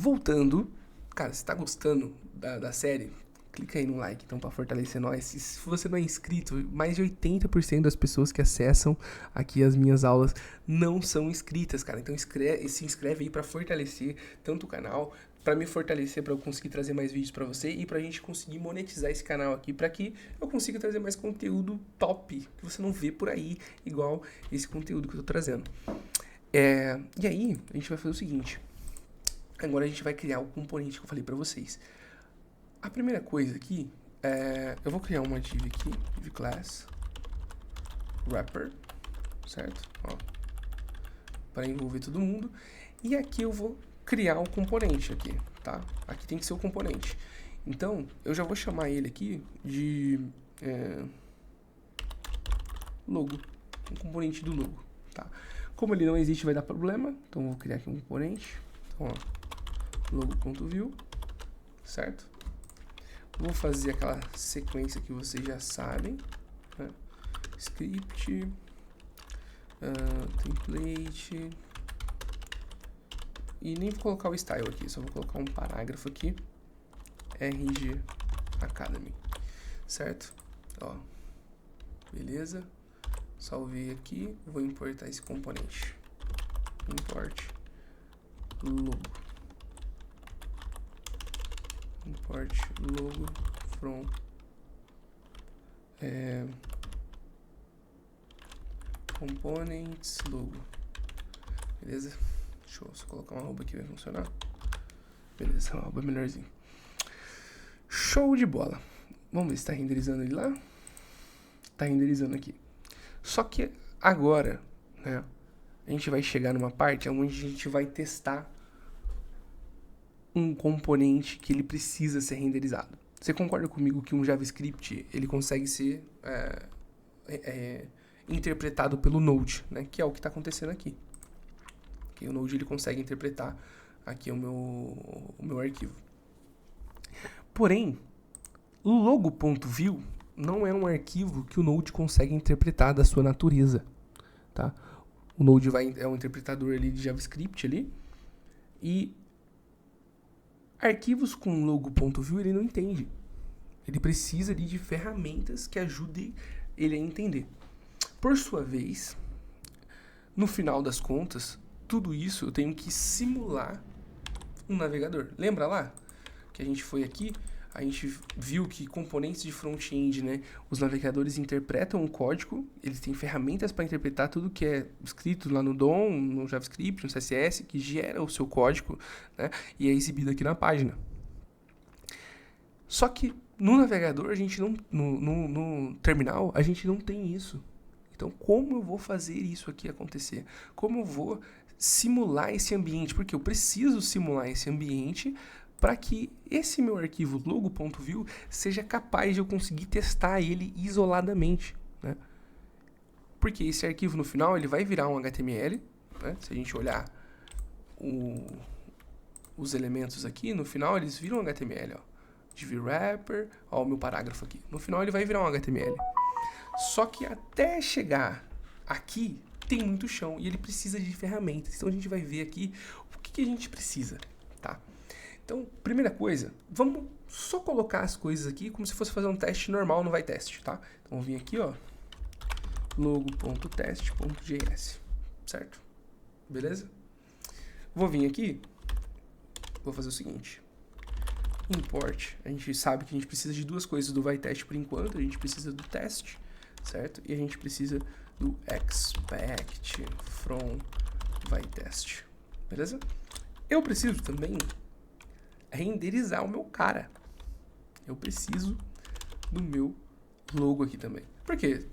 voltando, cara, se tá gostando da série, clica aí no like, então, pra fortalecer nós. Se você não é inscrito, mais de 80% das pessoas que acessam aqui as minhas aulas não são inscritas, cara. Então se inscreve aí pra fortalecer tanto o canal, pra me fortalecer, pra eu conseguir trazer mais vídeos pra você e pra gente conseguir monetizar esse canal aqui, pra que eu consiga trazer mais conteúdo top, que você não vê por aí, igual esse conteúdo que eu tô trazendo. E aí, a gente vai fazer o seguinte. Agora a gente vai criar o componente que eu falei pra vocês. A primeira coisa aqui eu vou criar uma div aqui, div class wrapper, certo? Ó, para envolver todo mundo. E aqui eu vou criar um componente aqui, tá? Aqui tem que ser o componente. Então, eu já vou chamar ele aqui de logo, um componente do logo, tá? Como ele não existe, vai dar problema, então eu vou criar aqui um componente. Então, ó, logo.view, certo? Vou fazer aquela sequência que vocês já sabem, né? Script, template, e nem vou colocar o style aqui, só vou colocar um parágrafo aqui, RG Academy, certo? Ó, beleza, salvei aqui, vou importar esse componente, import logo from components logo, beleza? Deixa eu só colocar uma arroba aqui, vai funcionar. Beleza, uma arroba melhorzinho. Show de bola. Vamos ver se tá renderizando ele lá. Tá renderizando aqui. Só que agora, né, a gente vai chegar numa parte onde a gente vai testar um componente que ele precisa ser renderizado. Você concorda comigo que um JavaScript ele consegue ser interpretado pelo Node, né? Que é o que está acontecendo aqui. Que o Node ele consegue interpretar aqui o meu arquivo. Porém, o logo.view não é um arquivo que o Node consegue interpretar da sua natureza, tá? O Node é um interpretador ali de JavaScript ali, e arquivos com logo.view ele não entende. Ele precisa ali de ferramentas que ajudem ele a entender. Por sua vez, no final das contas, tudo isso eu tenho que simular um navegador. Lembra lá que a gente foi aqui, a gente viu que componentes de front-end, né, os navegadores interpretam o código, eles têm ferramentas para interpretar tudo que é escrito lá no DOM, no JavaScript, no CSS, que gera o seu código, né, e é exibido aqui na página. Só que no navegador, a gente não, no terminal, a gente não tem isso. Então, como eu vou fazer isso aqui acontecer? Como eu vou simular esse ambiente? Porque eu preciso simular esse ambiente para que esse meu arquivo logo.view seja capaz de eu conseguir testar ele isoladamente, né? Porque esse arquivo no final ele vai virar um HTML, né? Se a gente olhar os elementos aqui, no final eles viram um HTML, ó. Div wrapper, ó, o meu parágrafo aqui. No final ele vai virar um HTML. Só que até chegar aqui tem muito chão e ele precisa de ferramentas. Então a gente vai ver aqui o que a gente precisa, tá? Então, primeira coisa, vamos só colocar as coisas aqui como se fosse fazer um teste normal no vai teste, tá? Então, vou vir aqui, ó, logo.test.js, certo? Beleza? Vou vir aqui, vou fazer o seguinte, import, a gente sabe que a gente precisa de duas coisas do vai teste por enquanto, a gente precisa do teste, certo? E a gente precisa do expect from vai teste, beleza? Eu preciso também renderizar o meu cara. Eu preciso do meu logo aqui também. Por quê?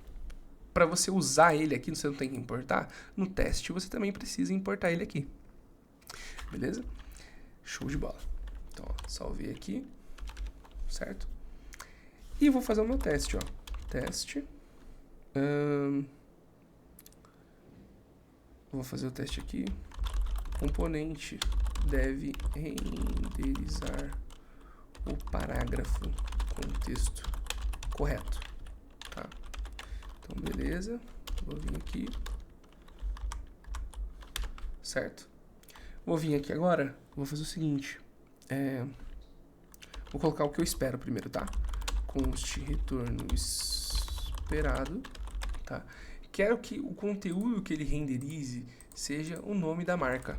Para você usar ele aqui, você não tem que importar. No teste, você também precisa importar ele aqui. Beleza? Show de bola. Então, ó, salvei aqui. Certo? E vou fazer o meu teste, ó. Teste. Vou fazer o teste aqui. Componente deve renderizar o parágrafo com o texto correto, tá? Então, beleza. Vou vir aqui. Certo? Vou vir aqui agora, vou fazer o seguinte. Vou colocar o que eu espero primeiro, tá? Const retorno esperado, tá? Quero que o conteúdo que ele renderize seja o nome da marca,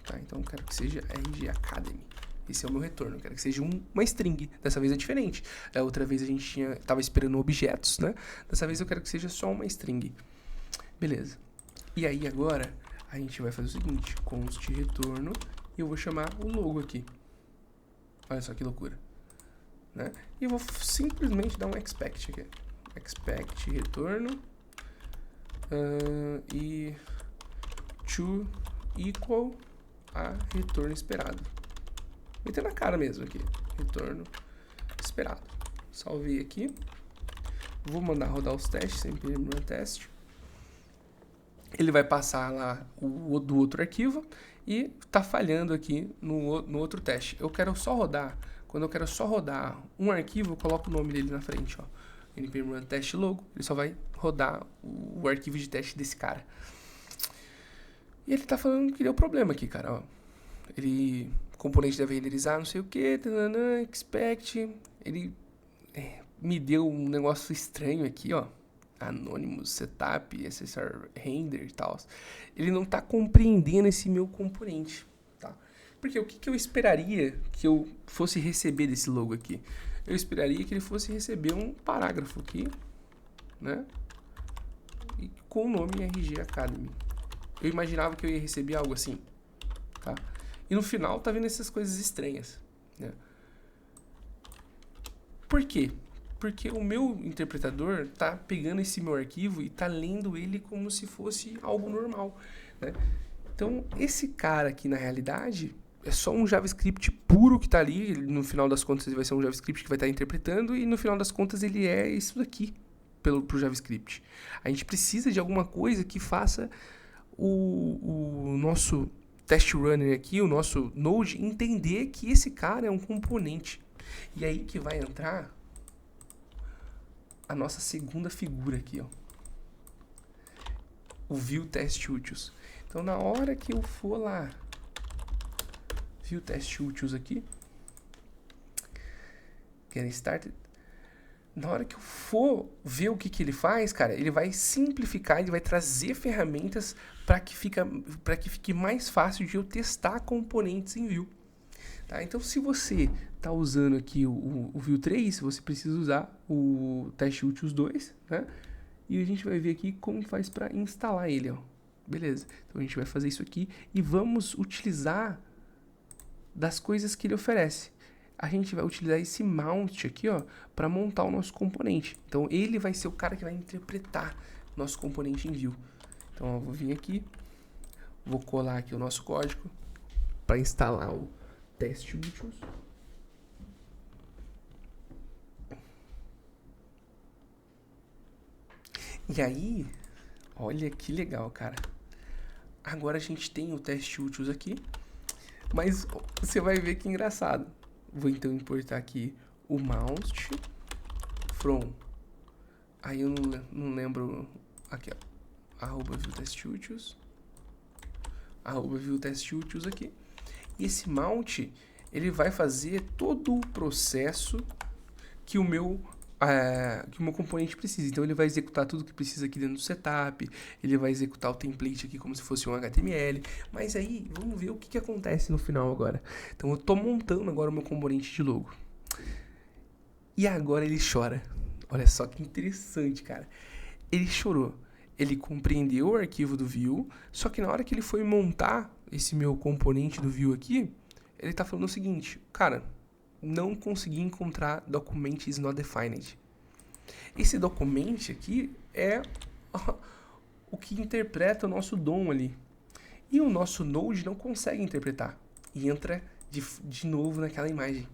tá? Então eu quero que seja RG Academy. Esse é o meu retorno, eu quero que seja uma string. Dessa vez é diferente. Da outra vez a gente tava esperando objetos, né? Dessa vez eu quero que seja só uma string. Beleza. E aí agora a gente vai fazer o seguinte, const retorno, e eu vou chamar o logo aqui. Olha só que loucura, né? E eu vou simplesmente dar um expect aqui. Expect retorno e to equal a retorno esperado. Metendo na cara mesmo aqui. Retorno esperado. Salvei aqui. Vou mandar rodar os testes, sempre no teste. Ele vai passar lá do outro arquivo e tá falhando aqui no outro teste. Eu quero só rodar. Quando eu quero só rodar um arquivo, eu coloco o nome dele na frente, ó. npm test logo. Ele só vai rodar o arquivo de teste desse cara. E ele tá falando que deu problema aqui, cara, ó. Ele... componente deve renderizar, não sei o que, expect. Ele me deu um negócio estranho aqui, ó. Anonymous setup, SSR render e tal. Ele não tá compreendendo esse meu componente, tá? Porque o que eu esperaria que eu fosse receber desse logo aqui? Eu esperaria que ele fosse receber um parágrafo aqui, né? E com o nome RG Academy. Eu imaginava que eu ia receber algo assim, tá? E no final tá vendo essas coisas estranhas, né? Por quê? Porque o meu interpretador tá pegando esse meu arquivo e tá lendo ele como se fosse algo normal, né? Então, esse cara aqui, na realidade, é só um JavaScript puro que tá ali. No final das contas, ele vai ser um JavaScript que vai estar interpretando e no final das contas ele é isso daqui pro JavaScript. A gente precisa de alguma coisa que faça o nosso test runner aqui, o nosso Node, entender que esse cara é um componente. E aí que vai entrar a nossa segunda figura aqui, ó. O view test utils. Então, na hora que eu for lá, view test utils aqui, get started, na hora que eu for ver o que ele faz, cara, ele vai simplificar, ele vai trazer ferramentas para que fique mais fácil de eu testar componentes em view. Tá? Então, se você está usando aqui o Vue 3, você precisa usar o Test Utils 2, né? E a gente vai ver aqui como faz para instalar ele, ó. Beleza. Então, a gente vai fazer isso aqui e vamos utilizar das coisas que ele oferece. A gente vai utilizar esse mount aqui, ó, para montar o nosso componente. Então, ele vai ser o cara que vai interpretar nosso componente em Vue. Então, eu vou vir aqui, vou colar aqui o nosso código para instalar o Test Utils. E aí, olha que legal, cara. Agora a gente tem o Test Utils aqui, mas você vai ver que engraçado. Vou então importar aqui o mount from. Aí eu não lembro. Aqui, ó. @viewTestUtils. @viewTestUtils aqui. E esse mount, ele vai fazer todo o processo que o meu componente precisa. Então ele vai executar tudo que precisa aqui dentro do setup, ele vai executar o template aqui como se fosse um HTML, mas aí vamos ver o que acontece no final agora. Então eu estou montando agora o meu componente de logo. E agora ele chora. Olha só que interessante, cara. Ele chorou. Ele compreendeu o arquivo do Vue, só que na hora que ele foi montar esse meu componente do Vue aqui, ele está falando o seguinte, cara, não consegui encontrar document is not defined. Esse document aqui é o que interpreta o nosso DOM ali. E o nosso Node não consegue interpretar. E entra de novo naquela imagem.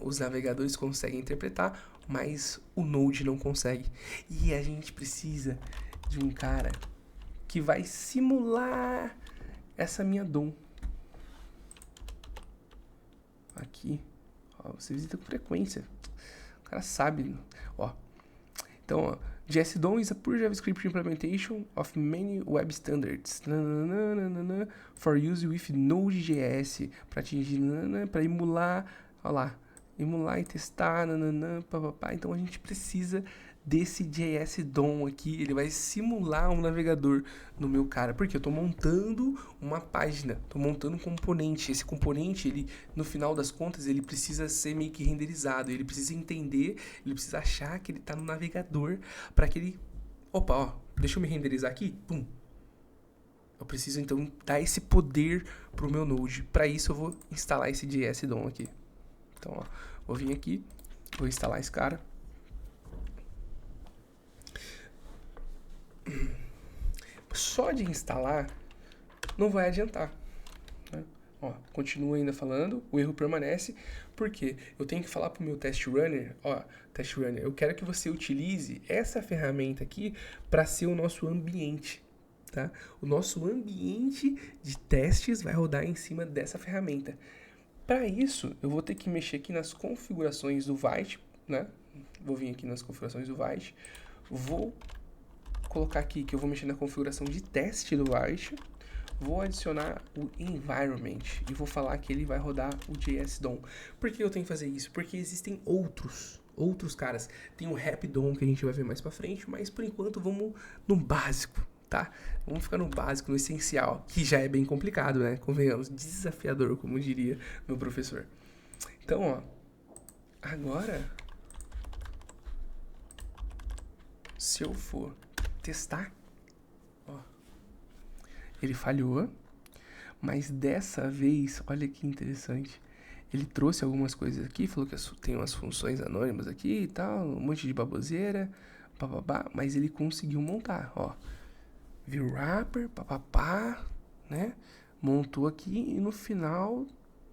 Os navegadores conseguem interpretar, mas o Node não consegue. E a gente precisa de um cara que vai simular essa minha DOM. Aqui. Ó, você visita com frequência. O cara sabe. Ó. Então, ó, JS-DOM is a pure JavaScript implementation of many web standards for use with Node.js para atingir, para emular, olha lá, emular e testar, papapá. Então a gente precisa desse JS-DOM aqui, ele vai simular um navegador no meu cara, porque eu estou montando uma página, estou montando um componente. Esse componente, ele, no final das contas, ele precisa ser meio que renderizado, ele precisa entender, ele precisa achar que ele está no navegador, para que ele, opa, ó, deixa eu me renderizar aqui, pum. Eu preciso então dar esse poder pro meu Node. Para isso eu vou instalar esse JS-DOM aqui. Então, ó, vou vir aqui, vou instalar esse cara. Só de instalar não vai adiantar, né? Ó, continua ainda falando, o erro permanece, porque eu tenho que falar para o meu test runner, ó, test runner, eu quero que você utilize essa ferramenta aqui para ser o nosso ambiente, tá? O nosso ambiente de testes vai rodar em cima dessa ferramenta. Para isso, eu vou ter que mexer aqui nas configurações do Vite, né? Vou vir aqui nas configurações do Vite, vou colocar aqui que eu vou mexer na configuração de teste do Vite, vou adicionar o environment e vou falar que ele vai rodar o JS-DOM. Por que eu tenho que fazer isso? Porque existem outros caras. Tem o Rap-DOM que a gente vai ver mais pra frente, mas por enquanto vamos no básico, tá? Vamos ficar no básico, no essencial, que já é bem complicado, né? Convenhamos, desafiador, como diria meu professor. Então, ó, agora, se eu for testar, ó, ele falhou, mas dessa vez, olha que interessante, ele trouxe algumas coisas aqui, falou que tem umas funções anônimas aqui e tal, um monte de baboseira, papapá, mas ele conseguiu montar, ó, view wrapper, papapá, né, montou aqui e no final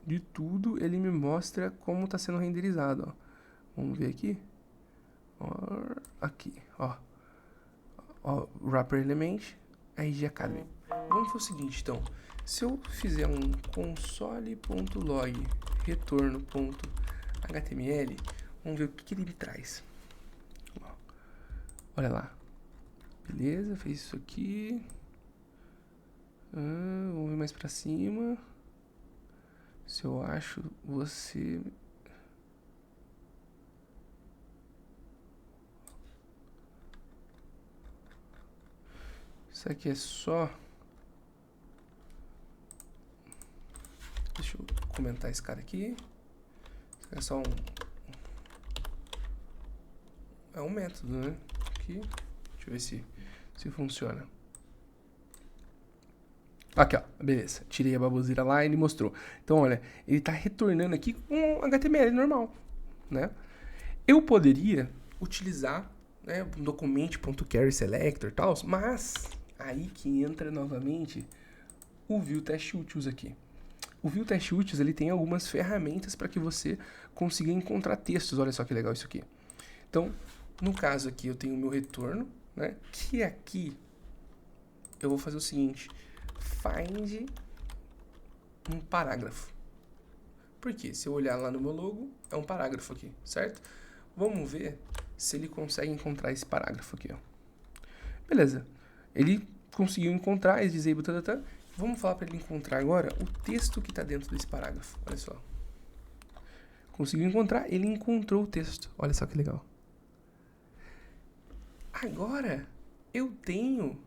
de tudo ele me mostra como tá sendo renderizado, ó, vamos ver aqui, ó, wrapper element, RG Academy. Vamos fazer o seguinte, então, se eu fizer um console.log retorno.html, vamos ver o que ele me traz. Olha lá, beleza, fez isso aqui, vamos ver mais pra cima, se eu acho você... Isso aqui é só... Deixa eu comentar esse cara aqui. Isso aqui é só é um método, né? Aqui. Deixa eu ver se funciona. Aqui, ó. Beleza. Tirei a baboseira lá e ele mostrou. Então, olha, ele tá retornando aqui com HTML normal, né? Eu poderia utilizar, né, um document.querySelector e tal, mas... aí que entra novamente o ViewTestUtils aqui. O ViewTestUtils, ele tem algumas ferramentas para que você consiga encontrar textos. Olha só que legal isso aqui. Então, no caso aqui, eu tenho o meu retorno, né? Que aqui eu vou fazer o seguinte: find um parágrafo. Porque se eu olhar lá no meu logo, é um parágrafo aqui, certo? Vamos ver se ele consegue encontrar esse parágrafo aqui, ó. Beleza. Ele conseguiu encontrar, is disabled, Vamos falar para ele encontrar agora o texto que está dentro desse parágrafo. Olha só. Conseguiu encontrar, ele encontrou o texto. Olha só que legal. Agora, eu tenho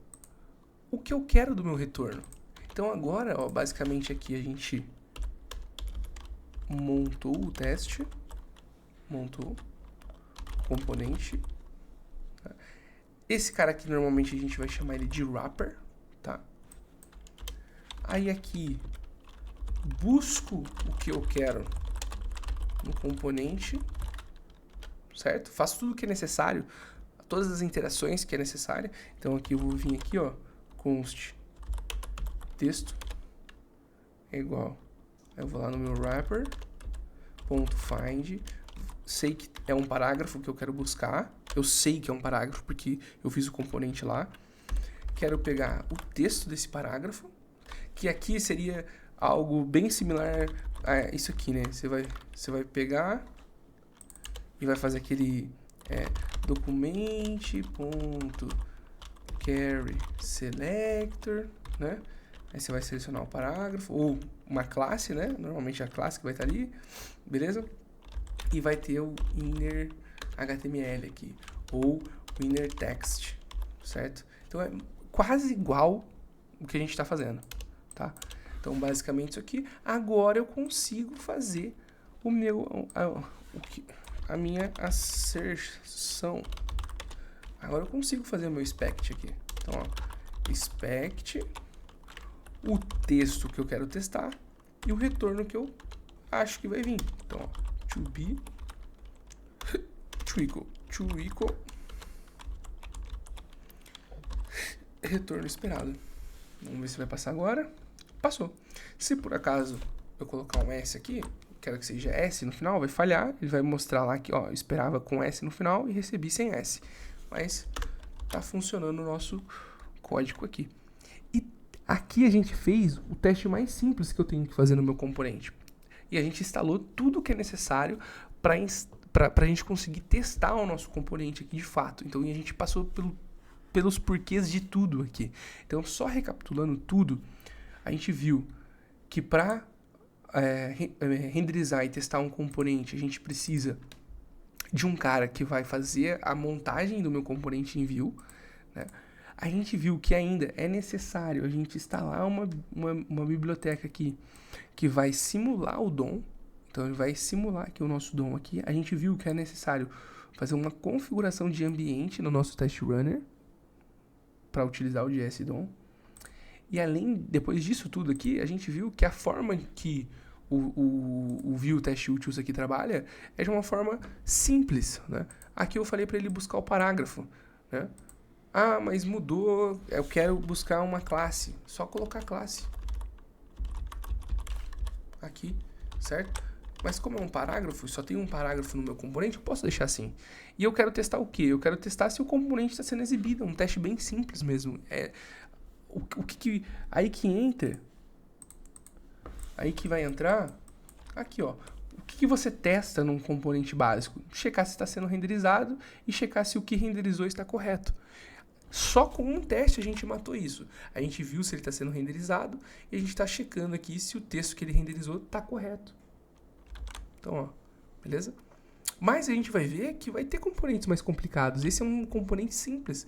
o que eu quero do meu retorno. Então agora, ó, basicamente aqui a gente montou o teste, montou o componente. Esse cara aqui, normalmente, a gente vai chamar ele de wrapper, tá? Aí aqui, busco o que eu quero no componente, certo? Faço tudo o que é necessário, todas as interações que é necessária. Então aqui eu vou vir aqui, ó, const texto é igual. Eu vou lá no meu wrapper, ponto find, sei que é um parágrafo que eu quero buscar. Eu sei que é um parágrafo porque eu fiz o componente lá. Quero pegar o texto desse parágrafo, que aqui seria algo bem similar a isso aqui, né? Você vai pegar e vai fazer aquele document.carry selector, né? Aí você vai selecionar o parágrafo, ou uma classe, né? Normalmente a classe que vai estar ali, beleza? E vai ter o inner HTML aqui, ou o inner text, certo? Então é quase igual o que a gente está fazendo, tá? Então basicamente isso aqui. Agora eu consigo fazer a minha asserção. Agora eu consigo fazer o meu expect aqui. Então, ó, expect o texto que eu quero testar e o retorno que eu acho que vai vir. Então, ó, to be, to equal, retorno esperado. Vamos ver se vai passar agora. Passou. Se por acaso eu colocar um S aqui, quero que seja S no final, vai falhar. Ele vai mostrar lá que, ó, eu esperava com S no final e recebi sem S. Mas tá funcionando o nosso código aqui. E aqui a gente fez o teste mais simples que eu tenho que fazer no meu componente. E a gente instalou tudo o que é necessário para a gente conseguir testar o nosso componente aqui de fato. Então a gente passou pelos porquês de tudo aqui. Então, só recapitulando tudo, a gente viu que para renderizar e testar um componente, a gente precisa de um cara que vai fazer a montagem do meu componente em Vue, né? A gente viu que ainda é necessário a gente instalar uma biblioteca aqui que vai simular o DOM. Então, ele vai simular aqui o nosso DOM aqui. A gente viu que é necessário fazer uma configuração de ambiente no nosso test runner para utilizar o JS DOM. E depois disso tudo aqui, a gente viu que a forma que o Vue Test Utils aqui trabalha é de uma forma simples, né? Aqui eu falei para ele buscar o parágrafo, né? Ah, mas mudou, eu quero buscar uma classe. Só colocar a classe. Aqui, certo? Mas como é um parágrafo, só tem um parágrafo no meu componente, eu posso deixar assim. E eu quero testar o quê? Eu quero testar se o componente está sendo exibido. É um teste bem simples mesmo. Aí que entra... Aí que vai entrar... Aqui, ó. O que você testa num componente básico? Checar se está sendo renderizado e checar se o que renderizou está correto. Só com um teste a gente matou isso. A gente viu se ele está sendo renderizado e a gente está checando aqui se o texto que ele renderizou está correto. Então, ó, beleza? Mas a gente vai ver que vai ter componentes mais complicados. Esse é um componente simples.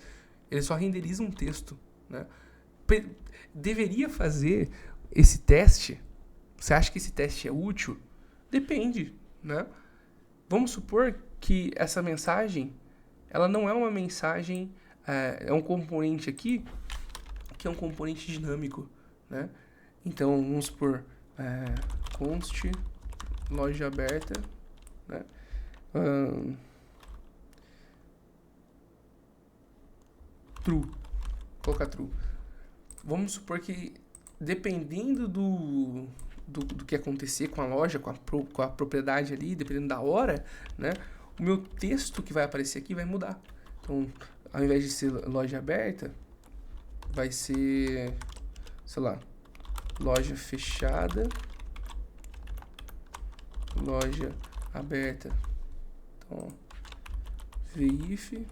Ele só renderiza um texto, né? Deveria fazer esse teste. Você acha que esse teste é útil? Depende, né? Vamos supor que essa mensagem, ela não é uma mensagem, é um componente aqui que é um componente dinâmico, né? Então, vamos supor, const loja aberta, né? True, vou colocar true. Vamos supor que dependendo do que acontecer com a loja, com a propriedade ali, dependendo da hora, né? O meu texto que vai aparecer aqui vai mudar. Então, ao invés de ser loja aberta, vai ser, sei lá, loja fechada, loja aberta. Então, VIF,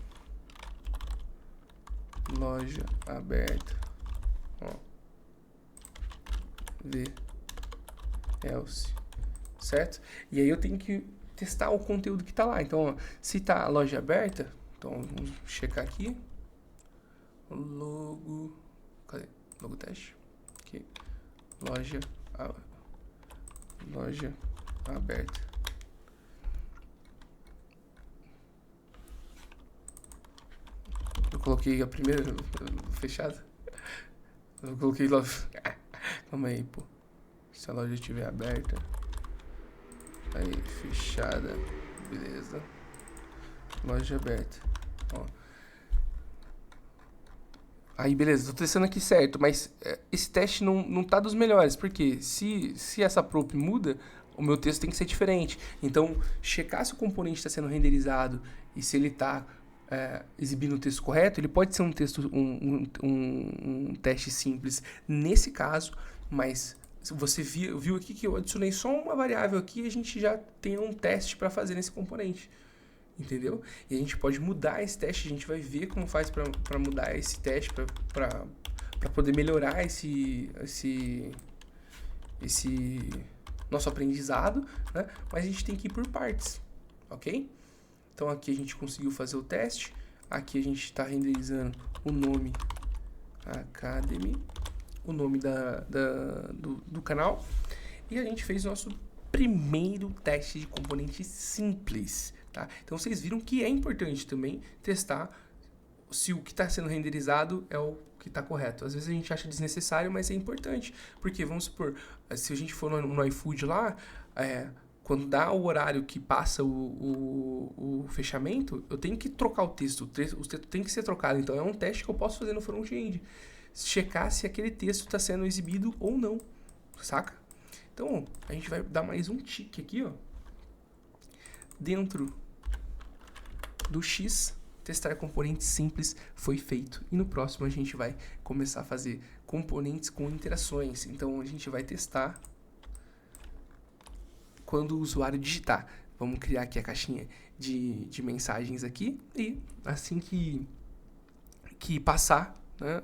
loja aberta, ó, else, certo? E aí eu tenho que testar o conteúdo que tá lá. Então, ó, se tá a loja aberta, então vamos checar aqui, logo, cadê? Logo teste, aqui, loja aberta. Eu coloquei a primeira fechada. Eu coloquei lá. Calma aí, pô. Se a loja estiver aberta. Aí, fechada. Beleza. Loja aberta. Ó. Aí, beleza. Tô testando aqui certo. Mas esse teste não tá dos melhores. Porque se essa prop muda, o meu texto tem que ser diferente. Então, checar se o componente está sendo renderizado e se ele está exibindo o texto correto, ele pode ser um texto, um teste simples nesse caso, mas você viu aqui que eu adicionei só uma variável aqui e a gente já tem um teste para fazer nesse componente. entendeu? E a gente pode mudar esse teste, a gente vai ver como faz para mudar esse teste, para poder melhorar esse nosso aprendizado, né? Mas a gente tem que ir por partes, ok? Então aqui a gente conseguiu fazer o teste, aqui a gente está renderizando o nome Academy, o nome do canal, e a gente fez o nosso primeiro teste de componente simples, tá? Então vocês viram que é importante também testar se o que está sendo renderizado é o que está correto. Às vezes a gente acha desnecessário, mas é importante, porque vamos supor, se a gente for no iFood lá, quando dá o horário que passa o fechamento, eu tenho que trocar o texto tem que ser trocado, então é um teste que eu posso fazer no front-end, checar se aquele texto está sendo exibido ou não, saca? Então, a gente vai dar mais um tique aqui, ó. Dentro do X, testar componentes simples foi feito. E no próximo a gente vai começar a fazer componentes com interações. Então, a gente vai testar quando o usuário digitar. Vamos criar aqui a caixinha de mensagens aqui. E assim que passar, né,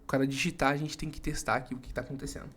o cara digitar, a gente tem que testar aqui o que está acontecendo.